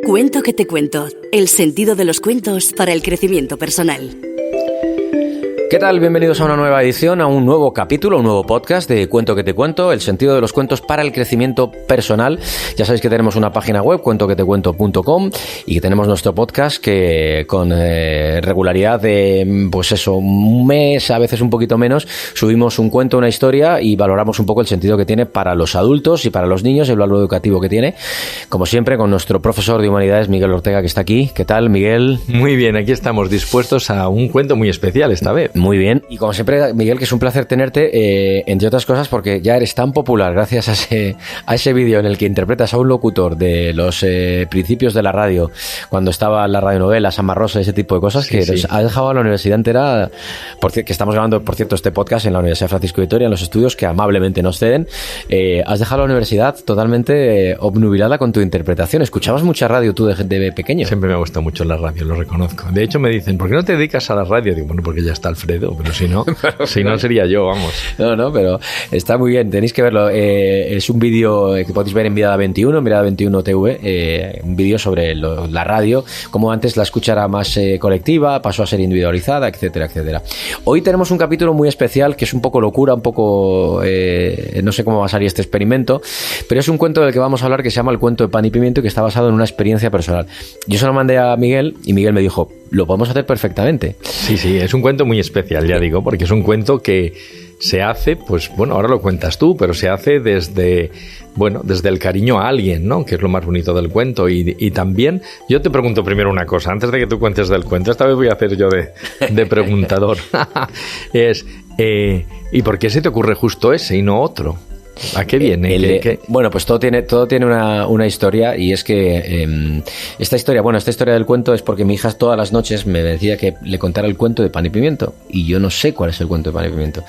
Cuento que te cuento. El sentido de los cuentos para el crecimiento personal. ¿Qué tal? Bienvenidos a una nueva edición, a un nuevo capítulo, un nuevo podcast de Cuento que te cuento, el sentido de los cuentos para el crecimiento personal. Ya sabéis que tenemos una página web, cuentoquetecuento.com, y que tenemos nuestro podcast que con regularidad de, pues eso, un mes, a veces un poquito menos, subimos un cuento, una historia y valoramos un poco el sentido que tiene para los adultos y para los niños, el valor educativo que tiene. Como siempre, con nuestro profesor de Humanidades, Miguel Ortega, que está aquí. ¿Qué tal, Miguel? Muy bien, aquí estamos dispuestos a un cuento muy especial esta vez. Muy bien, y como siempre, Miguel, que es un placer tenerte, entre otras cosas porque ya eres tan popular gracias a ese vídeo en el que interpretas a un locutor de los principios de la radio, cuando estaba la radionovela, San Rosa, ese tipo de cosas, que sí. Has dejado a la universidad entera, que estamos grabando, por cierto, este podcast en la Universidad Francisco de Vitoria, en los estudios que amablemente nos ceden. Has dejado la universidad totalmente obnubilada con tu interpretación. ¿Escuchabas mucha radio tú de pequeño? Siempre me ha gustado mucho la radio, lo reconozco. De hecho, me dicen, ¿por qué no te dedicas a la radio? Digo, bueno, porque ya está Alfredo, pero si no, no sería yo, vamos. No, pero está muy bien, tenéis que verlo. Es un vídeo que podéis ver en Mirada 21, Mirada 21 TV, un vídeo sobre la radio, como antes la escucha era más colectiva, pasó a ser individualizada, etcétera, etcétera. Hoy tenemos un capítulo muy especial que es un poco locura, un poco, no sé cómo va a salir este experimento, pero es un cuento del que vamos a hablar que se llama El cuento de pan y pimiento y que está basado en una experiencia personal. Yo se lo mandé a Miguel y Miguel me dijo, lo podemos hacer perfectamente. Sí, es un cuento muy especial, ya digo, porque es un cuento que se hace, pues bueno, ahora lo cuentas tú, pero se hace desde el cariño a alguien, ¿no? Que es lo más bonito del cuento. Y también, yo te pregunto primero una cosa, antes de que tú cuentes del cuento, esta vez voy a hacer yo de preguntador. ¿Y por qué se te ocurre justo ese y no otro? ¿A qué viene? Bueno, pues todo tiene una historia, y es que esta historia del cuento es porque mi hija todas las noches me decía que le contara el cuento de pan y pimiento, y yo no sé cuál es el cuento de pan y pimiento.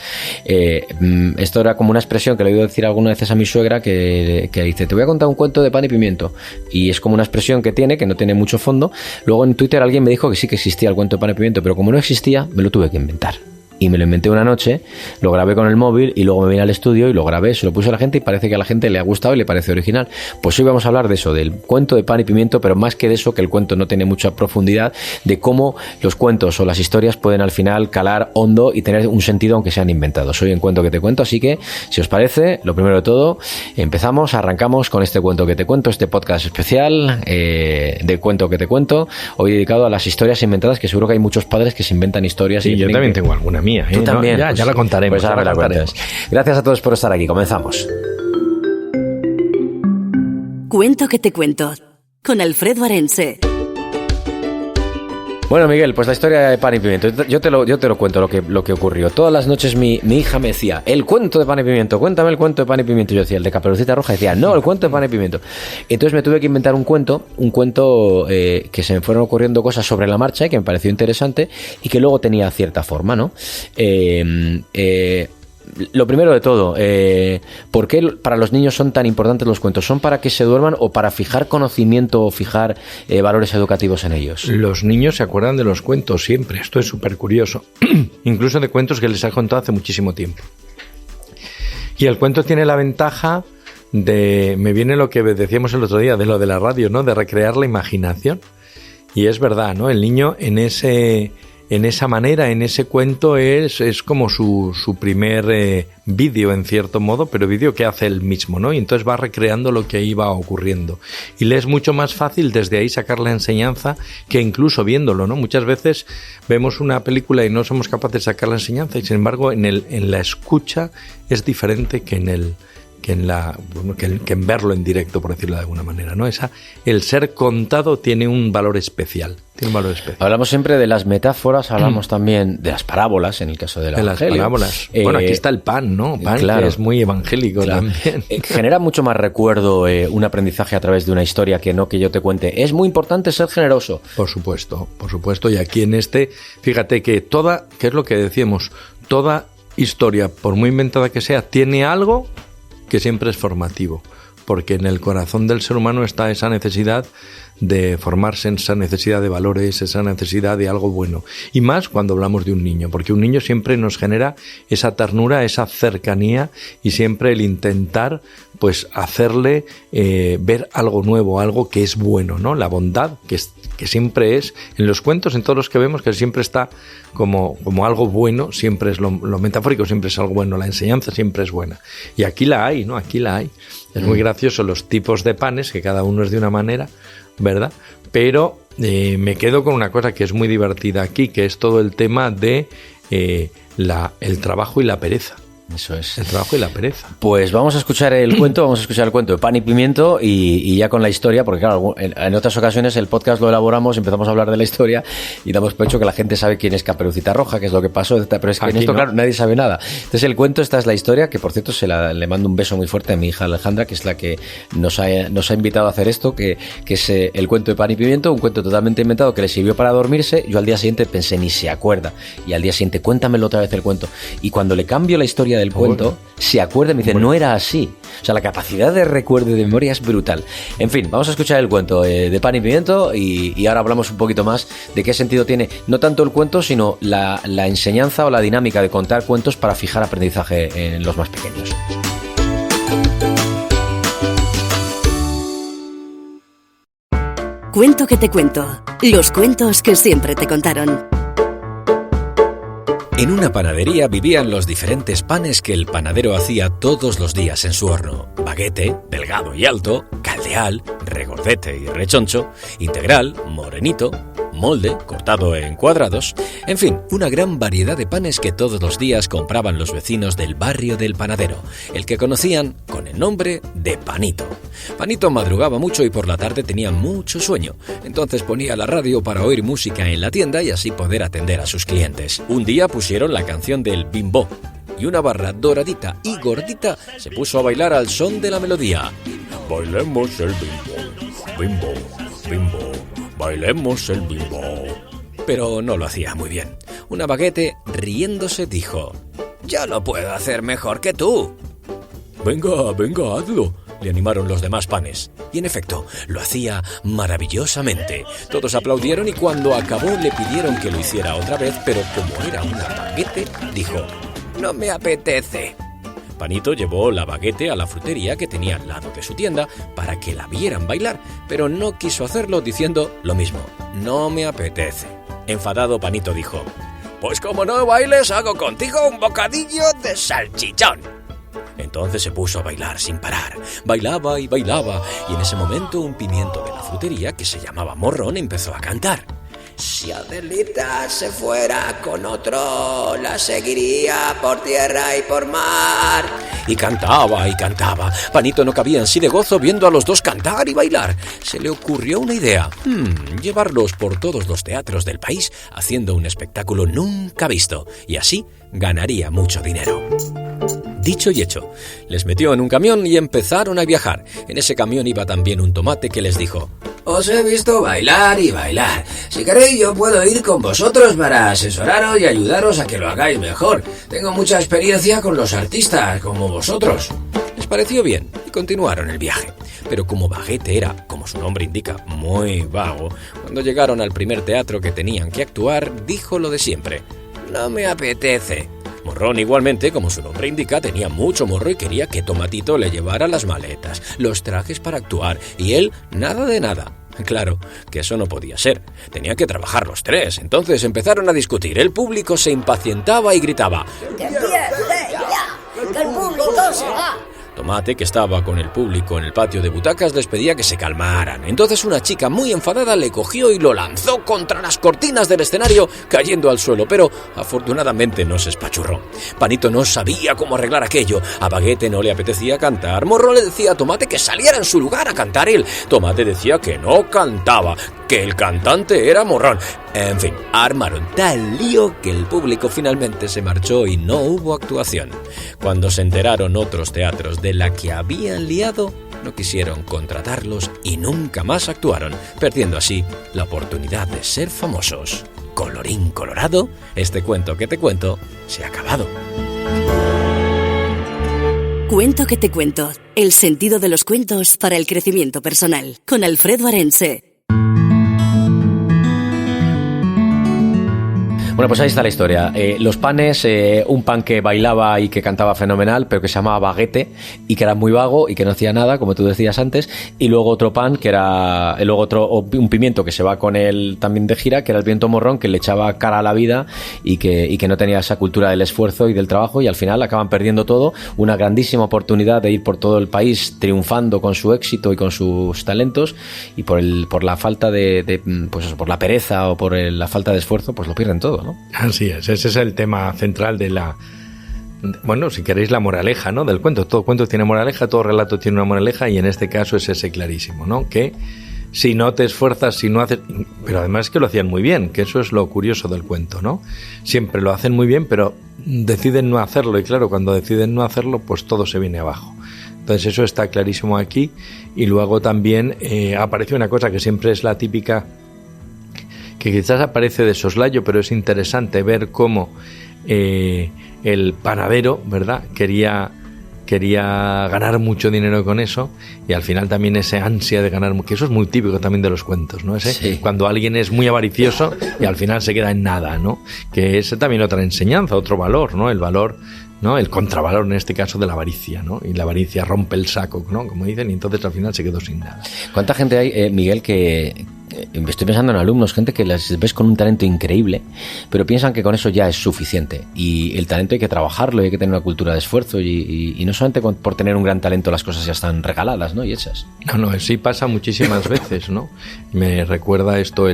Esto era como una expresión que le he oído decir algunas veces a mi suegra que dice, te voy a contar un cuento de pan y pimiento, y es como una expresión que no tiene mucho fondo. Luego en Twitter alguien me dijo que sí que existía el cuento de pan y pimiento, pero como no existía, me lo tuve que inventar. Y me lo inventé una noche, lo grabé con el móvil y luego me vine al estudio y lo grabé, se lo puse a la gente y parece que a la gente le ha gustado y le parece original. Pues hoy vamos a hablar de eso, del cuento de pan y pimiento, pero más que de eso, que el cuento no tiene mucha profundidad, de cómo los cuentos o las historias pueden al final calar hondo y tener un sentido aunque sean inventados. Hoy en Cuento que te cuento, así que si os parece, lo primero de todo, arrancamos con este Cuento que te cuento, este podcast especial de Cuento que te cuento, hoy dedicado a las historias inventadas, que seguro que hay muchos padres que se inventan historias. Sí, yo también tengo alguna mía. Tú también. Ya la contaremos. Pues ahora la cuentas. Gracias a todos por estar aquí. Comenzamos. Cuento que te cuento. Con Alfredo Arense. Bueno, Miguel, pues la historia de pan y pimiento. Yo te lo cuento lo que ocurrió. Todas las noches mi hija me decía, el cuento de pan y pimiento, cuéntame el cuento de pan y pimiento. Yo decía, el de Caperucita Roja. Decía, no, el cuento de pan y pimiento. Entonces me tuve que inventar un cuento que se me fueron ocurriendo cosas sobre la marcha y que me pareció interesante y que luego tenía cierta forma, ¿no? Lo primero de todo, ¿por qué para los niños son tan importantes los cuentos? ¿Son para que se duerman o para fijar conocimiento o fijar valores educativos en ellos? Los niños se acuerdan de los cuentos siempre, esto es súper curioso, incluso de cuentos que les ha contado hace muchísimo tiempo. Y el cuento tiene la ventaja me viene lo que decíamos el otro día, de lo de la radio, ¿no? De recrear la imaginación. Y es verdad, ¿no? El niño en esa manera, en ese cuento es como su primer vídeo en cierto modo, pero vídeo que hace él mismo, ¿no? Y entonces va recreando lo que ahí va ocurriendo. Y le es mucho más fácil desde ahí sacar la enseñanza que incluso viéndolo, ¿no? Muchas veces vemos una película y no somos capaces de sacar la enseñanza y sin embargo en la escucha es diferente que en verlo en directo, por decirlo de alguna manera, ¿no? El ser contado tiene un valor especial. Hablamos siempre de las metáforas, hablamos también de las parábolas, en el caso del Evangelio. De las parábolas. Bueno, aquí está el pan, ¿no? Pan, claro, que es muy evangélico, claro, también. Genera mucho más recuerdo un aprendizaje a través de una historia que no que yo te cuente. Es muy importante ser generoso. Por supuesto. Y aquí fíjate que que es lo que decíamos, toda historia, por muy inventada que sea, tiene algo que siempre es formativo. porque en el corazón del ser humano está esa necesidad de formarse, esa necesidad de valores, esa necesidad de algo bueno. Y más cuando hablamos de un niño, porque un niño siempre nos genera esa ternura, esa cercanía y siempre el intentar pues hacerle ver algo nuevo, algo que es bueno, ¿no? La bondad que siempre es, en los cuentos, en todos los que vemos, que siempre está como algo bueno, siempre es lo metafórico, siempre es algo bueno, la enseñanza siempre es buena. Y aquí la hay, ¿no? Aquí la hay. Es muy gracioso los tipos de panes, que cada uno es de una manera, ¿verdad? Pero me quedo con una cosa que es muy divertida aquí, que es todo el tema de el trabajo y la pereza. Eso es. El trabajo y la pereza. Pues vamos a escuchar el cuento de Pan y Pimiento y ya con la historia, porque claro, en otras ocasiones el podcast lo elaboramos, empezamos a hablar de la historia y damos por hecho que la gente sabe quién es Caperucita Roja, qué es lo que pasó, pero es que aquí en esto, no. Claro, nadie sabe nada. Entonces el cuento, esta es la historia, que por cierto le mando un beso muy fuerte a mi hija Alejandra, que es la que nos ha invitado a hacer esto, que es el cuento de Pan y Pimiento, un cuento totalmente inventado que le sirvió para dormirse. Yo al día siguiente pensé, ni se acuerda, y al día siguiente, cuéntamelo otra vez el cuento. Y cuando le cambio la historia del cuento, se acuerda y me dice, no era así. O sea, la capacidad de recuerdo y de memoria es brutal. En fin, vamos a escuchar el cuento de Pan y Pimiento y ahora hablamos un poquito más de qué sentido tiene, no tanto el cuento, sino la enseñanza o la dinámica de contar cuentos para fijar aprendizaje en los más pequeños. Cuento que te cuento. Los cuentos que siempre te contaron. En una panadería vivían los diferentes panes que el panadero hacía todos los días en su horno. Baguete, delgado y alto, caldeal, regordete y rechoncho, integral, morenito, molde, cortado en cuadrados, en fin, una gran variedad de panes que todos los días compraban los vecinos del barrio del panadero, el que conocían con el nombre de Panito. Panito madrugaba mucho y por la tarde tenía mucho sueño, entonces ponía la radio para oír música en la tienda y así poder atender a sus clientes. Un día pusieron la canción del Bimbo y una barra doradita y gordita se puso a bailar al son de la melodía. Bailemos el Bimbo, Bimbo, Bimbo. Bailemos el Bimbo. Pero no lo hacía muy bien. Una baguete, riéndose, dijo: yo lo puedo hacer mejor que tú. Venga, hazlo, le animaron los demás panes. Y en efecto, lo hacía maravillosamente. Todos aplaudieron y cuando acabó le pidieron que lo hiciera otra vez, pero como era una baguete, dijo: no me apetece. Panito llevó la baguete a la frutería que tenía al lado de su tienda para que la vieran bailar, pero no quiso hacerlo diciendo lo mismo: no me apetece. Enfadado, Panito dijo: pues como no bailes, hago contigo un bocadillo de salchichón. Entonces se puso a bailar sin parar. Bailaba y bailaba, y en ese momento un pimiento de la frutería, que se llamaba Morrón, empezó a cantar: si Adelita se fuera con otro, la seguiría por tierra y por mar. Y cantaba y cantaba. Panito no cabía en sí de gozo viendo a los dos cantar y bailar. Se le ocurrió una idea: llevarlos por todos los teatros del país haciendo un espectáculo nunca visto, y así ganaría mucho dinero. Dicho y hecho, les metió en un camión y empezaron a viajar. En ese camión iba también un tomate que les dijo: os he visto bailar y bailar. Si queréis, yo puedo ir con vosotros para asesoraros y ayudaros a que lo hagáis mejor. Tengo mucha experiencia con los artistas, como vosotros. Les pareció bien y continuaron el viaje. Pero como Baguete era, como su nombre indica, muy vago, cuando llegaron al primer teatro que tenían que actuar, dijo lo de siempre: no me apetece. Morrón, igualmente, como su nombre indica, tenía mucho morro y quería que Tomatito le llevara las maletas, los trajes para actuar, y él nada de nada. Claro que eso no podía ser. Tenían que trabajar los tres. Entonces empezaron a discutir. El público se impacientaba y gritaba: ¡que empiece ya! ¡Que el público se va! Tomate, que estaba con el público en el patio de butacas, les pedía que se calmaran. Entonces una chica muy enfadada le cogió y lo lanzó contra las cortinas del escenario, cayendo al suelo, pero afortunadamente no se espachurró. Panito no sabía cómo arreglar aquello. A Baguete no le apetecía cantar. Morro le decía a Tomate que saliera en su lugar a cantar él. Tomate decía que no cantaba, que el cantante era Morrón. En fin, armaron tal lío que el público finalmente se marchó y no hubo actuación. Cuando se enteraron otros teatros de la que habían liado, no quisieron contratarlos y nunca más actuaron, perdiendo así la oportunidad de ser famosos. Colorín colorado, este cuento que te cuento se ha acabado. Cuento que te cuento. El sentido de los cuentos para el crecimiento personal. Con Alfredo Arense. Bueno, pues ahí está la historia. Los panes, un pan que bailaba y que cantaba fenomenal, pero que se llamaba baguete y que era muy vago y que no hacía nada, como tú decías antes. Y luego otro pan que era, un pimiento que se va con él también de gira, que era el pimiento morrón, que le echaba cara a la vida y que no tenía esa cultura del esfuerzo y del trabajo, y al final acaban perdiendo todo. Una grandísima oportunidad de ir por todo el país triunfando con su éxito y con sus talentos, y por la falta pues eso, por la pereza o por la falta de esfuerzo, pues lo pierden todo, ¿no? Así es, ese es el tema central de bueno, si queréis, la moraleja, ¿no?, del cuento. Todo cuento tiene moraleja, todo relato tiene una moraleja, y en este caso es ese clarísimo, ¿no?, que si no te esfuerzas, si no haces... Pero además es que lo hacían muy bien, que eso es lo curioso del cuento, ¿no? Siempre lo hacen muy bien, pero deciden no hacerlo, y claro, cuando deciden no hacerlo, pues todo se viene abajo. Entonces eso está clarísimo aquí. Y luego también aparece una cosa que siempre es la típica, que quizás aparece de soslayo, pero es interesante ver cómo el panadero, ¿verdad?, quería ganar mucho dinero con eso, y al final también ese ansia de ganar, que eso es muy típico también de los cuentos, ¿no? Sí. Cuando alguien es muy avaricioso y al final se queda en nada, ¿no? Que es también otra enseñanza, otro valor, ¿no? El valor, ¿no?, el contravalor en este caso de la avaricia, ¿no? Y la avaricia rompe el saco, ¿no?, como dicen, y entonces al final se quedó sin nada. ¿Cuánta gente hay, Miguel, que estoy pensando en alumnos, gente que las ves con un talento increíble, pero piensan que con eso ya es suficiente, y el talento hay que trabajarlo, y hay que tener una cultura de esfuerzo, y no solamente por tener un gran talento las cosas ya están regaladas, ¿no?, y hechas? No, sí pasa muchísimas veces, ¿no? Me recuerda esto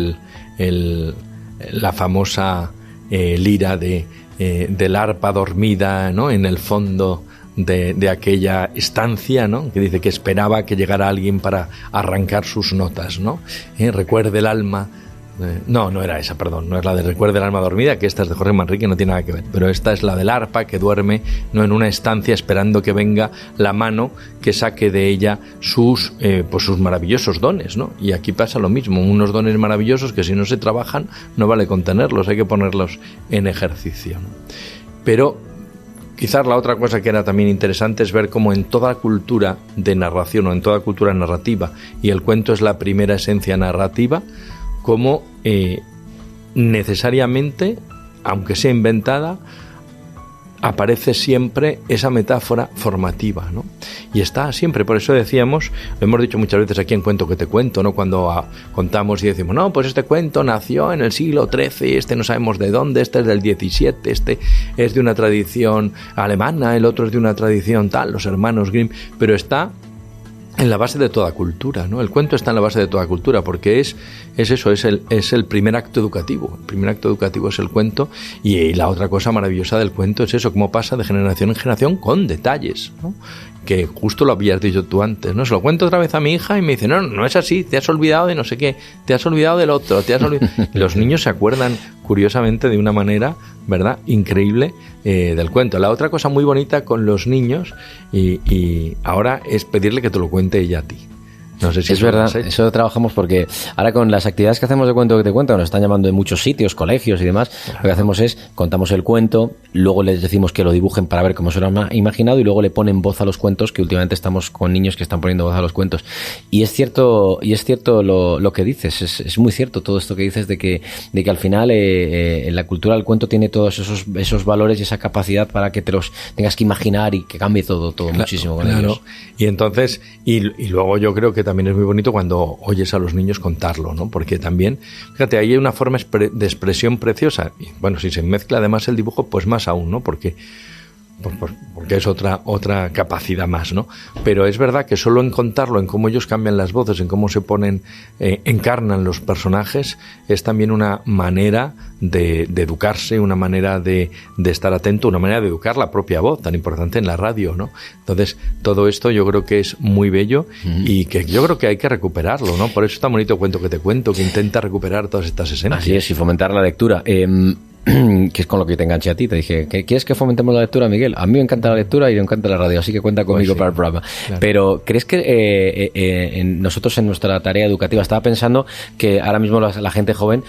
la famosa lira del arpa dormida, ¿no?, en el fondo de aquella estancia, ¿no?, que dice que esperaba que llegara alguien para arrancar sus notas, ¿no? Recuerde el alma. No era esa, perdón, no es la de Recuerde el alma dormida, que esta es de Jorge Manrique, no tiene nada que ver, pero esta es la del arpa que duerme, no, en una estancia esperando que venga la mano que saque de ella sus maravillosos dones, ¿no? Y aquí pasa lo mismo, unos dones maravillosos que si no se trabajan no vale con tenerlos, hay que ponerlos en ejercicio, ¿no? Pero quizás la otra cosa que era también interesante es ver cómo en toda cultura de narración, o en toda cultura narrativa, y el cuento es la primera esencia narrativa, cómo necesariamente, aunque sea inventada, aparece siempre esa metáfora formativa, ¿no? Y está siempre, por eso decíamos, lo hemos dicho muchas veces aquí en Cuento que te cuento, ¿no?, cuando contamos y decimos, no, pues este cuento nació en el siglo XIII, este no sabemos de dónde, este es del XVII, este es de una tradición alemana, el otro es de una tradición tal, los hermanos Grimm, pero está en la base de toda cultura, ¿no? El cuento está en la base de toda cultura, porque es el primer acto educativo. El primer acto educativo es el cuento, y la otra cosa maravillosa del cuento es eso, cómo pasa de generación en generación con detalles, ¿no? Que justo lo habías dicho tú antes, ¿no? Se lo cuento otra vez a mi hija y me dice, no es así, te has olvidado de no sé qué, te has olvidado del otro, Los niños se acuerdan curiosamente de una manera, ¿verdad?, increíble del cuento. La otra cosa muy bonita con los niños, y ahora, es pedirle que te lo cuente ella a ti. No sé si es verdad, eso trabajamos, porque ahora con las actividades que hacemos de Cuento que te cuento, nos están llamando de muchos sitios, colegios y demás, claro. Lo que hacemos es, contamos el cuento, luego les decimos que lo dibujen para ver cómo se lo han imaginado, y luego le ponen voz a los cuentos, que últimamente estamos con niños que están poniendo voz a los cuentos. Y es cierto lo que dices, es muy cierto todo esto que dices de que al final la cultura del cuento tiene todos esos valores y esa capacidad para que te los tengas que imaginar y que cambie todo claro, muchísimo con ellos. Y entonces, y luego yo creo que también es muy bonito cuando oyes a los niños contarlo, ¿no? Porque también, fíjate, ahí hay una forma de expresión preciosa. Y bueno, si se mezcla además el dibujo, pues más aún, ¿no? Porque es otra capacidad más, ¿no? Pero es verdad que solo en contarlo, en cómo ellos cambian las voces, en cómo se ponen, encarnan los personajes, es también una manera de educarse, una manera de estar atento, una manera de educar la propia voz, tan importante en la radio, ¿no? Entonces, todo esto yo creo que es muy bello y que yo creo que hay que recuperarlo, ¿no? Por eso es tan bonito Cuento que te cuento, que intenta recuperar todas estas esencias. Así es, y fomentar la lectura. Que es con lo que te enganché a ti. Te dije, ¿quieres que fomentemos la lectura, Miguel? A mí me encanta la lectura y me encanta la radio, así que cuenta conmigo, pues sí, para el programa. Claro. Pero ¿crees que nosotros en nuestra tarea educativa, estaba pensando que ahora mismo la gente joven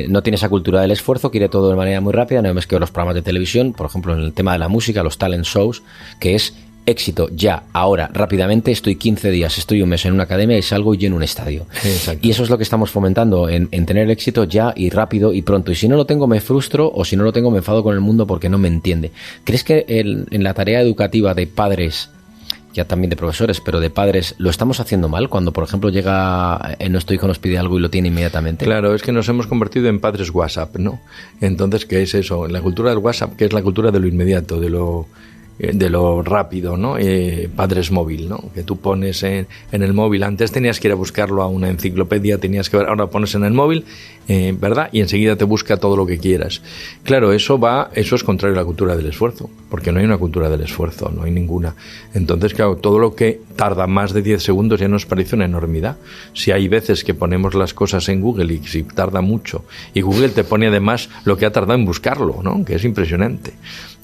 no tiene esa cultura del esfuerzo, quiere todo de manera muy rápida, no más que los programas de televisión, por ejemplo, en el tema de la música, los talent shows, que es éxito, ya, ahora, rápidamente, estoy 15 días, estoy un mes en una academia y salgo y lleno un estadio. Exacto. Y eso es lo que estamos fomentando, en tener éxito ya y rápido y pronto. Y si no lo tengo me frustro, o si no lo tengo me enfado con el mundo porque no me entiende. ¿Crees que en la tarea educativa de padres, ya también de profesores, pero de padres, lo estamos haciendo mal? Cuando, por ejemplo, llega nuestro hijo, nos pide algo y lo tiene inmediatamente. Claro, es que nos hemos convertido en padres WhatsApp, ¿no? Entonces, ¿qué es eso? La cultura del WhatsApp, que es la cultura de lo inmediato, de lo rápido, ¿no? Padres móvil, ¿no? Que tú pones en el móvil. Antes tenías que ir a buscarlo a una enciclopedia, tenías que ver, ahora pones en el móvil, ¿verdad? Y enseguida te busca todo lo que quieras. Claro, eso es contrario a la cultura del esfuerzo, porque no hay una cultura del esfuerzo, no hay ninguna. Entonces, claro, todo lo que tarda más de 10 segundos ya nos parece una enormidad. Si hay veces que ponemos las cosas en Google y si tarda mucho, y Google te pone además lo que ha tardado en buscarlo, ¿no? Que es impresionante.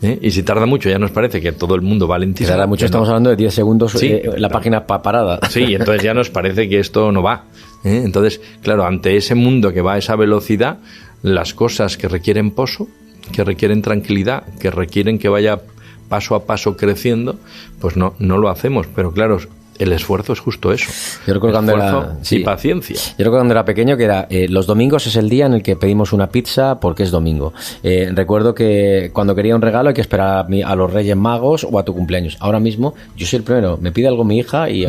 Y si tarda mucho ya nos parece que todo el mundo va lentísimo. Si tarda mucho, estamos hablando de 10 segundos, sí, la página parada. Sí, entonces ya nos parece que esto no va. Entonces, claro, ante ese mundo que va a esa velocidad, las cosas que requieren pozo, que requieren tranquilidad, que requieren que vaya paso a paso creciendo, pues no lo hacemos. Pero claro, el esfuerzo es justo eso. Yo recuerdo cuando era, y paciencia. Yo recuerdo cuando era pequeño que era los domingos es el día en el que pedimos una pizza porque es domingo. Recuerdo que cuando quería un regalo hay que esperar a los Reyes Magos o a tu cumpleaños. Ahora mismo yo soy el primero, me pide algo mi hija y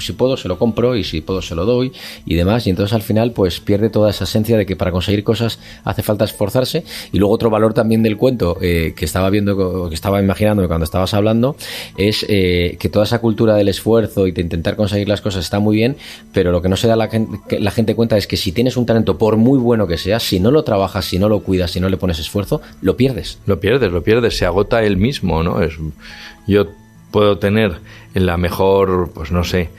si puedo se lo compro y si puedo se lo doy y demás, y entonces al final pues pierde toda esa esencia de que para conseguir cosas hace falta esforzarse. Y luego otro valor también del cuento que estaba viendo, que estaba imaginándome cuando estabas hablando, es que toda esa cultura del esfuerzo y de intentar conseguir las cosas está muy bien, pero lo que no se da la gente cuenta es que si tienes un talento, por muy bueno que sea, si no lo trabajas, si no lo cuidas, si no le pones esfuerzo, lo pierdes. Lo pierdes, se agota él mismo, ¿no? Yo puedo tener la mejor, pues no sé,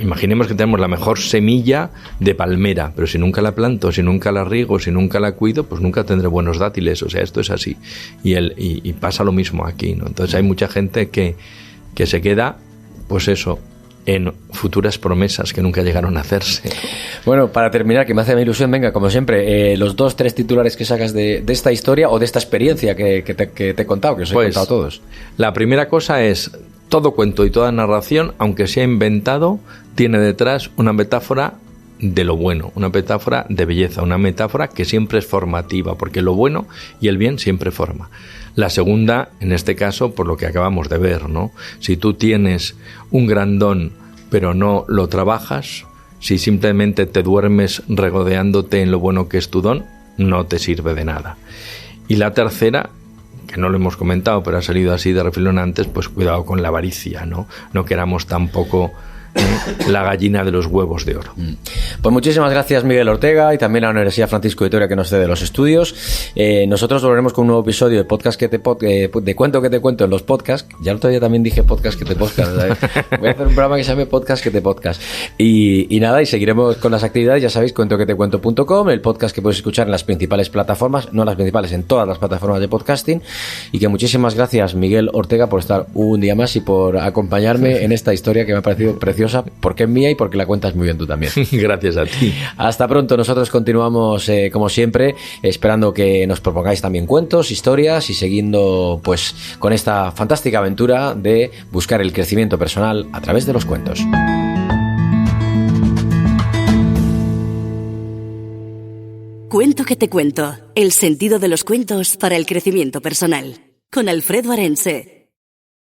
imaginemos que tenemos la mejor semilla de palmera, pero si nunca la planto, si nunca la riego, si nunca la cuido, pues nunca tendré buenos dátiles. O sea, esto es así. Y pasa lo mismo aquí, ¿no? Entonces hay mucha gente que se queda, pues eso, en futuras promesas que nunca llegaron a hacerse. Bueno, para terminar, que me hace ilusión, venga, como siempre, los 2-3 titulares que sacas de esta historia o de esta experiencia que te he contado, que os he contado a todos. La primera cosa es, todo cuento y toda narración, aunque sea inventado, tiene detrás una metáfora de lo bueno, una metáfora de belleza, una metáfora que siempre es formativa, porque lo bueno y el bien siempre forma. La segunda, en este caso, por lo que acabamos de ver, ¿no? Si tú tienes un gran don, pero no lo trabajas, si simplemente te duermes regodeándote en lo bueno que es tu don, no te sirve de nada. Y la tercera, que no lo hemos comentado, pero ha salido así de refilón antes, pues cuidado con la avaricia, ¿no? No queramos tampoco la gallina de los huevos de oro. Pues muchísimas gracias, Miguel Ortega, y también a la Universidad Francisco de Vitoria, que nos cede los estudios. Nosotros volveremos con un nuevo episodio de podcast de cuento que te cuento en los podcasts. Ya el otro día también dije podcast que te podcast, ¿sabes? Voy a hacer un programa que se llame podcast que te podcast. Y nada, y seguiremos con las actividades. Ya sabéis, cuentoquetecuento.com, el podcast que podéis escuchar en las principales plataformas, no las principales, en todas las plataformas de podcasting. Y que muchísimas gracias, Miguel Ortega, por estar un día más y por acompañarme en esta historia que me ha parecido preciosa, porque es mía y porque la cuentas muy bien tú también. Gracias a ti. Hasta pronto. Nosotros continuamos, como siempre, esperando que nos propongáis también cuentos, historias y siguiendo pues con esta fantástica aventura de buscar el crecimiento personal a través de los cuentos. Cuento que te cuento. El sentido de los cuentos para el crecimiento personal. Con Alfredo Arense.